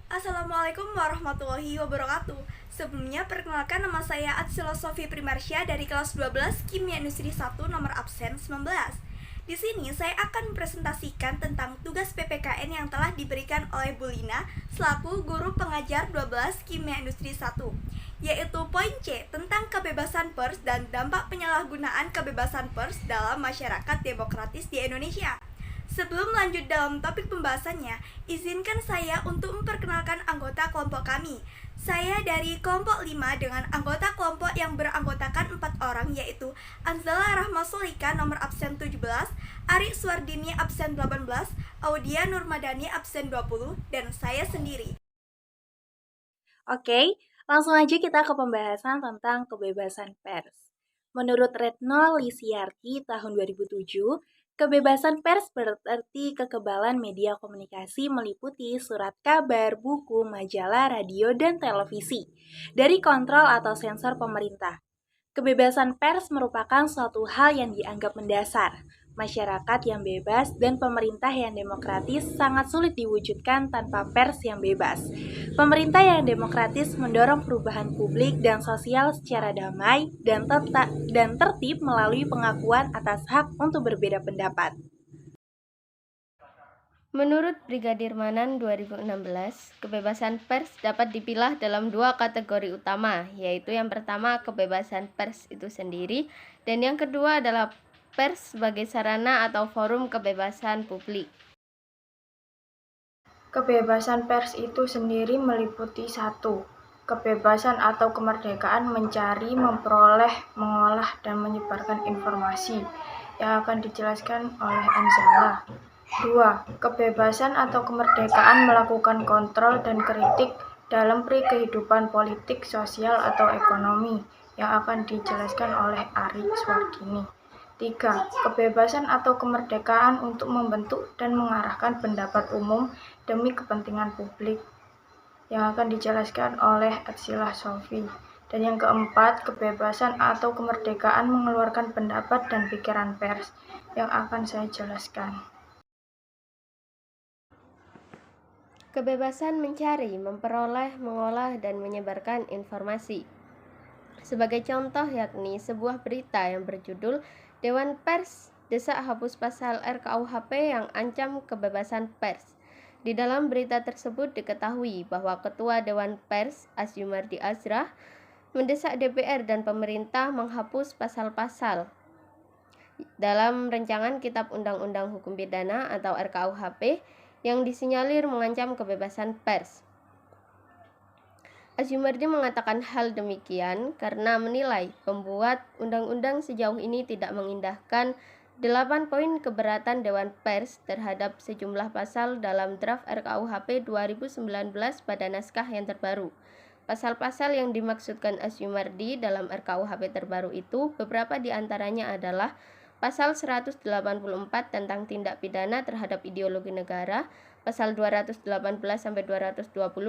Assalamualaikum warahmatullahi wabarakatuh. Sebelumnya perkenalkan, nama saya Atsila Sofi Primarsya dari kelas 12 Kimia Industri 1 nomor absen 19. Di sini saya akan mempresentasikan tentang tugas PPKN yang telah diberikan oleh Bu Lina selaku guru pengajar 12 Kimia Industri 1, yaitu poin C tentang kebebasan pers dan dampak penyalahgunaan kebebasan pers dalam masyarakat demokratis di Indonesia. Sebelum lanjut dalam topik pembahasannya, izinkan saya untuk memperkenalkan anggota kelompok kami. Saya dari kelompok 5 dengan anggota kelompok yang beranggotakan 4 orang, yaitu Anzala Rahma Solika nomor absen 17, Ari Suardini absen 18, Audia Nurmadani absen 20, dan saya sendiri. Oke, langsung aja kita ke pembahasan tentang kebebasan pers. Menurut Retno Lisyarti tahun 2007, kebebasan pers berarti kekebalan media komunikasi meliputi surat kabar, buku, majalah, radio, dan televisi dari kontrol atau sensor pemerintah. Kebebasan pers merupakan suatu hal yang dianggap mendasar. Masyarakat yang bebas dan pemerintah yang demokratis sangat sulit diwujudkan tanpa pers yang bebas. Pemerintah yang demokratis mendorong perubahan publik dan sosial secara damai dan tertib melalui pengakuan atas hak untuk berbeda pendapat. Menurut Brigadir Manan 2016, kebebasan pers dapat dipilah dalam dua kategori utama, yaitu yang pertama kebebasan pers itu sendiri, dan yang kedua adalah pers sebagai sarana atau forum kebebasan publik. Kebebasan pers itu sendiri meliputi 1. Kebebasan atau kemerdekaan mencari, memperoleh, mengolah, dan menyebarkan informasi yang akan dijelaskan oleh Anzala. 2. Kebebasan atau kemerdekaan melakukan kontrol dan kritik dalam kehidupan politik, sosial, atau ekonomi yang akan dijelaskan oleh Ari Suardini. 3. Kebebasan atau kemerdekaan untuk membentuk dan mengarahkan pendapat umum demi kepentingan publik yang akan dijelaskan oleh Atsila Sofi. Dan yang keempat, kebebasan atau kemerdekaan mengeluarkan pendapat dan pikiran pers yang akan saya jelaskan. Kebebasan mencari, memperoleh, mengolah, dan menyebarkan informasi. Sebagai contoh yakni sebuah berita yang berjudul Dewan Pers desak hapus pasal RKUHP yang ancam kebebasan pers. Di dalam berita tersebut diketahui bahwa Ketua Dewan Pers Asyumardi Azrah mendesak DPR dan pemerintah menghapus pasal-pasal dalam rancangan Kitab Undang-Undang Hukum Pidana atau RKUHP yang disinyalir mengancam kebebasan pers. Asyumardi mengatakan hal demikian karena menilai pembuat undang-undang sejauh ini tidak mengindahkan 8 poin keberatan Dewan Pers terhadap sejumlah pasal dalam draft RKUHP 2019 pada naskah yang terbaru. Pasal-pasal yang dimaksudkan Asyumardi dalam RKUHP terbaru itu beberapa di antaranya adalah Pasal 184 tentang tindak pidana terhadap ideologi negara, Pasal 218-220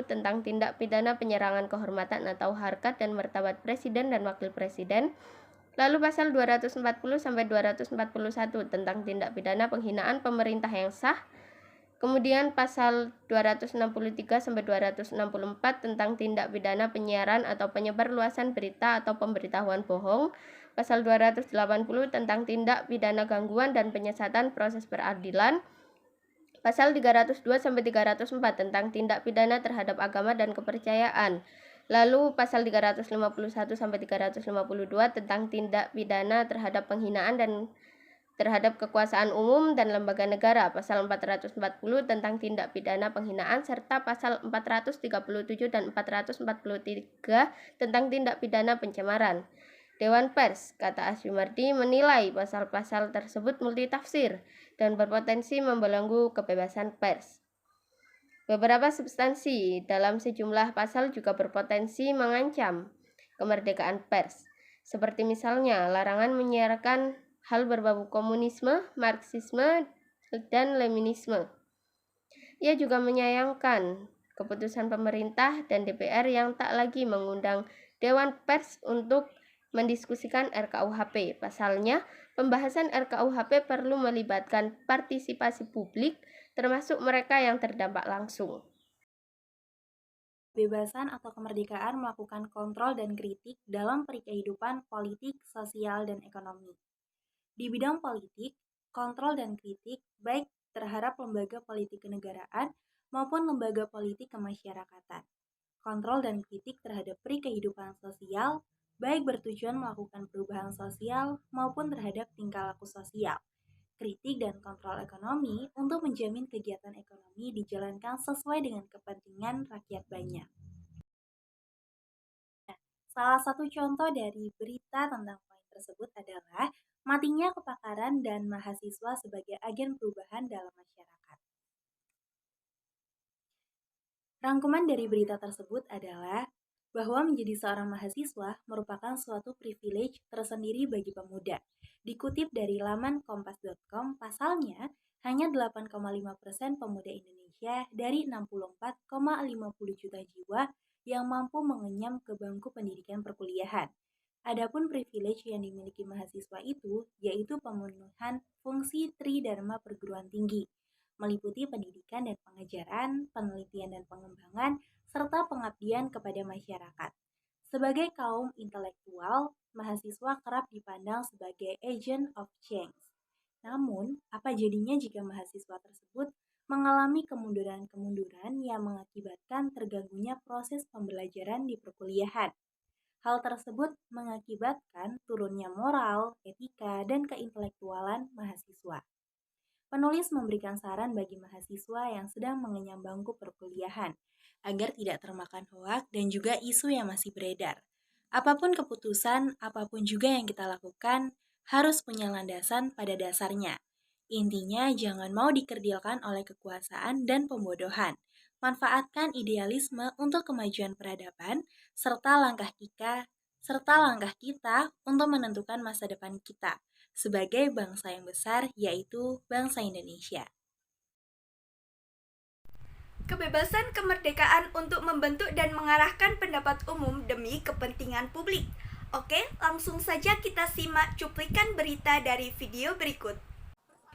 tentang tindak pidana penyerangan kehormatan atau harkat dan martabat Presiden dan Wakil Presiden, lalu Pasal 240-241 tentang tindak pidana penghinaan pemerintah yang sah, kemudian Pasal 263-264 tentang tindak pidana penyiaran atau penyebarluasan berita atau pemberitahuan bohong, Pasal 280 tentang tindak pidana gangguan dan penyesatan proses peradilan, Pasal 302-304 tentang tindak pidana terhadap agama dan kepercayaan, lalu Pasal 351-352 tentang tindak pidana terhadap penghinaan dan terhadap kekuasaan umum dan lembaga negara, Pasal 440 tentang tindak pidana penghinaan, serta Pasal 437 dan 443 tentang tindak pidana pencemaran. Dewan Pers, kata Asyumardi, menilai pasal-pasal tersebut multitafsir dan berpotensi membelenggu kebebasan pers. Beberapa substansi dalam sejumlah pasal juga berpotensi mengancam kemerdekaan pers, seperti misalnya larangan menyiarkan hal berbau komunisme, marxisme, dan leninisme. Ia juga menyayangkan keputusan pemerintah dan DPR yang tak lagi mengundang Dewan Pers untuk mendiskusikan RKUHP. Pasalnya, pembahasan RKUHP perlu melibatkan partisipasi publik, termasuk mereka yang terdampak langsung. kebebasan atau kemerdekaan melakukan kontrol dan kritik dalam kehidupan politik, sosial, dan ekonomi. Di bidang politik, kontrol dan kritik baik terhadap lembaga politik kenegaraan maupun lembaga politik kemasyarakatan. Kontrol dan kritik terhadap kehidupan sosial baik bertujuan melakukan perubahan sosial maupun terhadap tingkah laku sosial. Kritik dan kontrol ekonomi untuk menjamin kegiatan ekonomi dijalankan sesuai dengan kepentingan rakyat banyak. Salah satu contoh dari berita tentang poin tersebut adalah matinya kepakaran dan mahasiswa sebagai agen perubahan dalam masyarakat. Rangkuman dari berita tersebut adalah bahwa menjadi seorang mahasiswa merupakan suatu privilege tersendiri bagi pemuda. Dikutip dari laman kompas.com, pasalnya hanya 8,5% pemuda Indonesia dari 64,50 juta jiwa yang mampu mengenyam ke bangku pendidikan perkuliahan. Adapun privilege yang dimiliki mahasiswa itu yaitu pemenuhan fungsi Tridharma perguruan tinggi, meliputi pendidikan dan pengajaran, penelitian dan pengembangan, serta pengabdian kepada masyarakat. Sebagai kaum intelektual, mahasiswa kerap dipandang sebagai agent of change. Namun, apa jadinya jika mahasiswa tersebut mengalami kemunduran-kemunduran yang mengakibatkan terganggunya proses pembelajaran di perkuliahan? Hal tersebut mengakibatkan turunnya moral, etika, dan keintelektualan mahasiswa. Penulis memberikan saran bagi mahasiswa yang sedang mengenyam bangku perkuliahan agar tidak termakan hoak dan juga isu yang masih beredar. Apapun keputusan, apapun juga yang kita lakukan, harus punya landasan pada dasarnya. Intinya jangan mau dikerdilkan oleh kekuasaan dan pembodohan. Manfaatkan idealisme untuk kemajuan peradaban, serta langkah kita untuk menentukan masa depan kita sebagai bangsa yang besar, yaitu bangsa Indonesia. Kebebasan kemerdekaan untuk membentuk dan mengarahkan pendapat umum demi kepentingan publik. Oke, langsung saja kita simak cuplikan berita dari video berikut.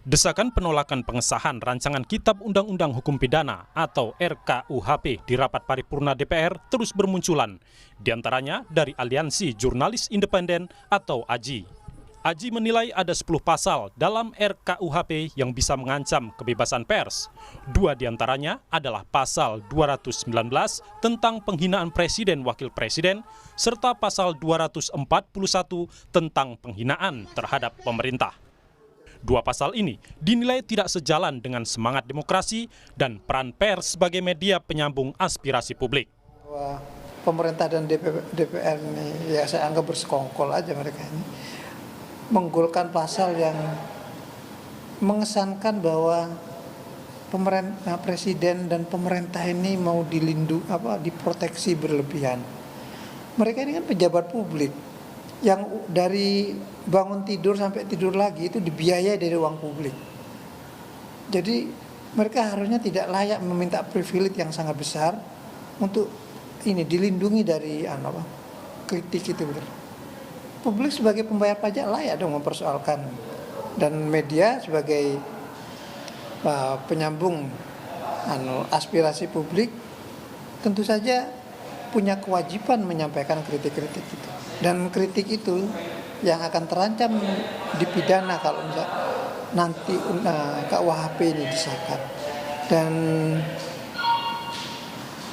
Desakan penolakan pengesahan rancangan Kitab Undang-Undang Hukum Pidana atau RKUHP di rapat paripurna DPR terus bermunculan, diantaranya dari Aliansi Jurnalis Independen atau AJI. AJI menilai ada 10 pasal dalam RKUHP yang bisa mengancam kebebasan pers. 2 diantaranya adalah pasal 219 tentang penghinaan presiden wakil presiden, serta pasal 241 tentang penghinaan terhadap pemerintah. 2 pasal ini dinilai tidak sejalan dengan semangat demokrasi dan peran pers sebagai media penyambung aspirasi publik. Pemerintah dan DPR ini ya saya anggap bersekongkol aja mereka ini. Menggolkan pasal yang mengesankan bahwa pemerintah, presiden dan pemerintah ini mau diproteksi berlebihan. Mereka ini kan pejabat publik yang dari bangun tidur sampai tidur lagi itu dibiayai dari uang publik. Jadi mereka harusnya tidak layak meminta privilege yang sangat besar untuk ini dilindungi dari kritik itu. Publik sebagai pembayar pajak layak dong mempersoalkan, dan media sebagai penyambung aspirasi publik tentu saja punya kewajiban menyampaikan kritik-kritik itu. Dan kritik itu yang akan terancam dipidana kalau nanti KUHP ini disahkan. Dan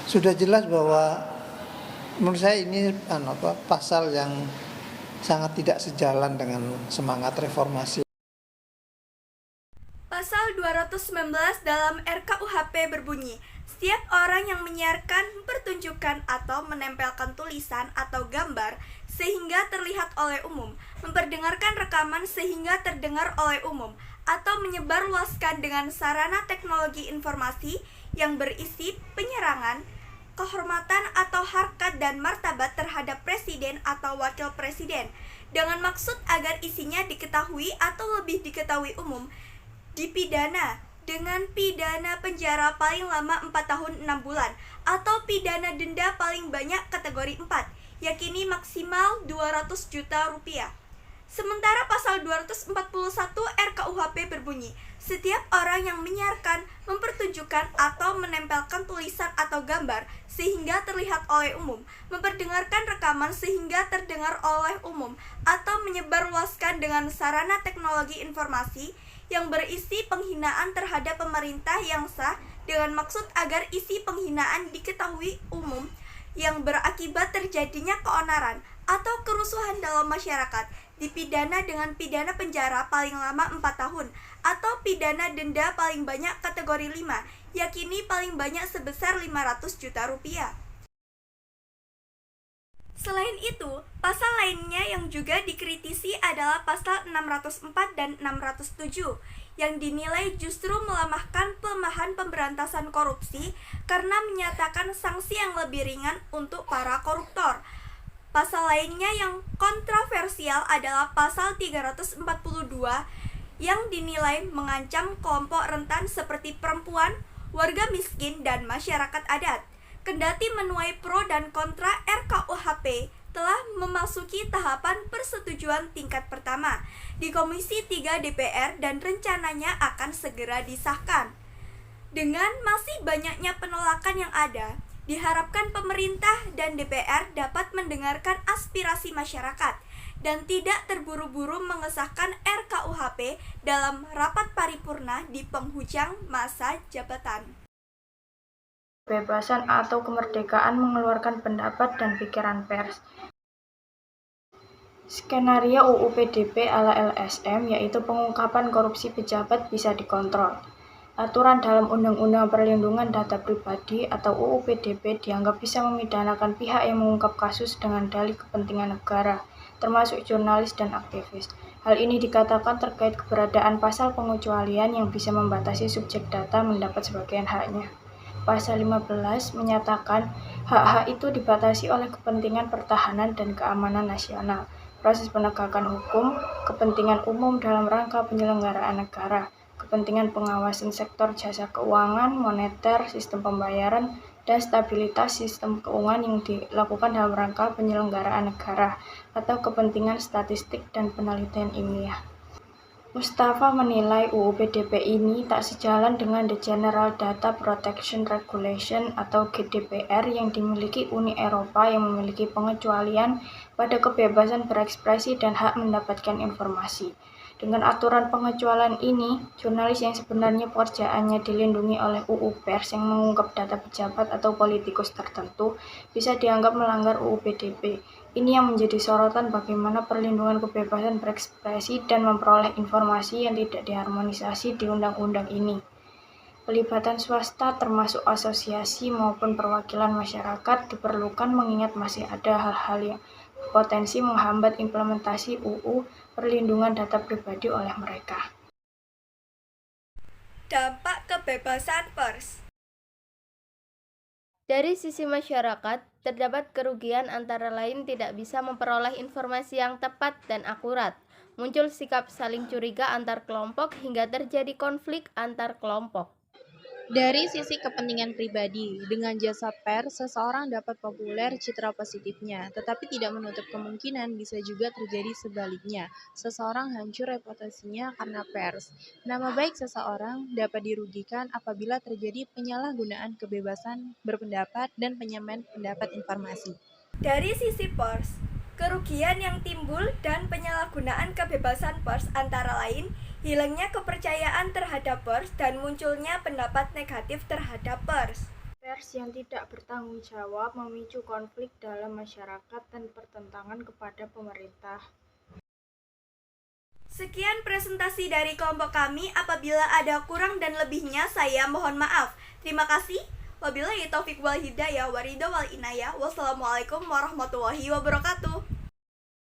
sudah jelas bahwa menurut saya ini pasal yang sangat tidak sejalan dengan semangat reformasi. Pasal 219 dalam RKUHP berbunyi, setiap orang yang menyiarkan, mempertunjukkan atau menempelkan tulisan atau gambar sehingga terlihat oleh umum, memperdengarkan rekaman sehingga terdengar oleh umum, atau menyebarluaskan dengan sarana teknologi informasi yang berisi penyerangan, kehormatan atau harkat dan martabat terhadap presiden atau wakil presiden, dengan maksud agar isinya diketahui atau lebih diketahui umum, dipidana dengan pidana penjara paling lama 4 tahun 6 bulan atau pidana denda paling banyak kategori 4, yakini maksimal 200 juta rupiah. Sementara pasal 241 RKUHP berbunyi, setiap orang yang menyiarkan, mempertunjukkan atau menempelkan tulisan atau gambar sehingga terlihat oleh umum, memperdengarkan rekaman sehingga terdengar oleh umum, atau menyebarluaskan dengan sarana teknologi informasi yang berisi penghinaan terhadap pemerintah yang sah dengan maksud agar isi penghinaan diketahui umum yang berakibat terjadinya keonaran atau kerusuhan dalam masyarakat, dipidana dengan pidana penjara paling lama 4 tahun atau pidana denda paling banyak kategori 5, yakni paling banyak sebesar 500 juta rupiah. Selain itu, pasal lainnya yang juga dikritisi adalah pasal 604 dan 607 yang dinilai justru melemahkan pelemahan pemberantasan korupsi karena menyatakan sanksi yang lebih ringan untuk para koruptor. Pasal lainnya yang kontroversial adalah pasal 342 yang dinilai mengancam kelompok rentan seperti perempuan, warga miskin, dan masyarakat adat. Kendati menuai pro dan kontra, RKUHP telah memasuki tahapan persetujuan tingkat pertama di Komisi 3 DPR dan rencananya akan segera disahkan. Dengan masih banyaknya penolakan yang ada, diharapkan pemerintah dan DPR dapat mendengarkan aspirasi masyarakat dan tidak terburu-buru mengesahkan RKUHP dalam rapat paripurna di penghujung masa jabatan. Kebebasan atau kemerdekaan mengeluarkan pendapat dan pikiran pers. Skenario UU PDP ala LSM, yaitu pengungkapan korupsi pejabat bisa dikontrol. Aturan dalam Undang-Undang Perlindungan Data Pribadi atau UU PDP dianggap bisa memidanakan pihak yang mengungkap kasus dengan dalih kepentingan negara, termasuk jurnalis dan aktivis. Hal ini dikatakan terkait keberadaan pasal pengecualian yang bisa membatasi subjek data mendapat sebagian haknya. Pasal 15 menyatakan hak-hak itu dibatasi oleh kepentingan pertahanan dan keamanan nasional, proses penegakan hukum, kepentingan umum dalam rangka penyelenggaraan negara, kepentingan pengawasan sektor jasa keuangan, moneter, sistem pembayaran, dan stabilitas sistem keuangan yang dilakukan dalam rangka penyelenggaraan negara, atau kepentingan statistik dan penelitian ilmiah. Mustafa menilai UU PDP ini tak sejalan dengan The General Data Protection Regulation atau GDPR yang dimiliki Uni Eropa yang memiliki pengecualian pada kebebasan berekspresi dan hak mendapatkan informasi. Dengan aturan pengecualian ini, jurnalis yang sebenarnya pekerjaannya dilindungi oleh UU Pers yang mengungkap data pejabat atau politikus tertentu bisa dianggap melanggar UU PDP. Ini yang menjadi sorotan bagaimana perlindungan kebebasan berekspresi dan memperoleh informasi yang tidak diharmonisasi di undang-undang ini. Pelibatan swasta termasuk asosiasi maupun perwakilan masyarakat diperlukan mengingat masih ada hal-hal yang potensi menghambat implementasi UU perlindungan data pribadi oleh mereka. Dampak kebebasan pers. Dari sisi masyarakat, terdapat kerugian antara lain tidak bisa memperoleh informasi yang tepat dan akurat, muncul sikap saling curiga antar kelompok hingga terjadi konflik antar kelompok. Dari sisi kepentingan pribadi, dengan jasa pers, seseorang dapat populer citra positifnya, tetapi tidak menutup kemungkinan bisa juga terjadi sebaliknya. Seseorang hancur reputasinya karena pers. Nama baik seseorang dapat dirugikan apabila terjadi penyalahgunaan kebebasan berpendapat dan penyampaian pendapat informasi. Dari sisi pers, kerugian yang timbul dan penyalahgunaan kebebasan pers antara lain hilangnya kepercayaan terhadap pers dan munculnya pendapat negatif terhadap pers. Pers yang tidak bertanggung jawab memicu konflik dalam masyarakat dan pertentangan kepada pemerintah. Sekian presentasi dari kelompok kami. Apabila ada kurang dan lebihnya, saya mohon maaf. Terima kasih. Wabillahi taufiq wal hidayah, waridho wal inayah. Wassalamualaikum warahmatullahi wabarakatuh.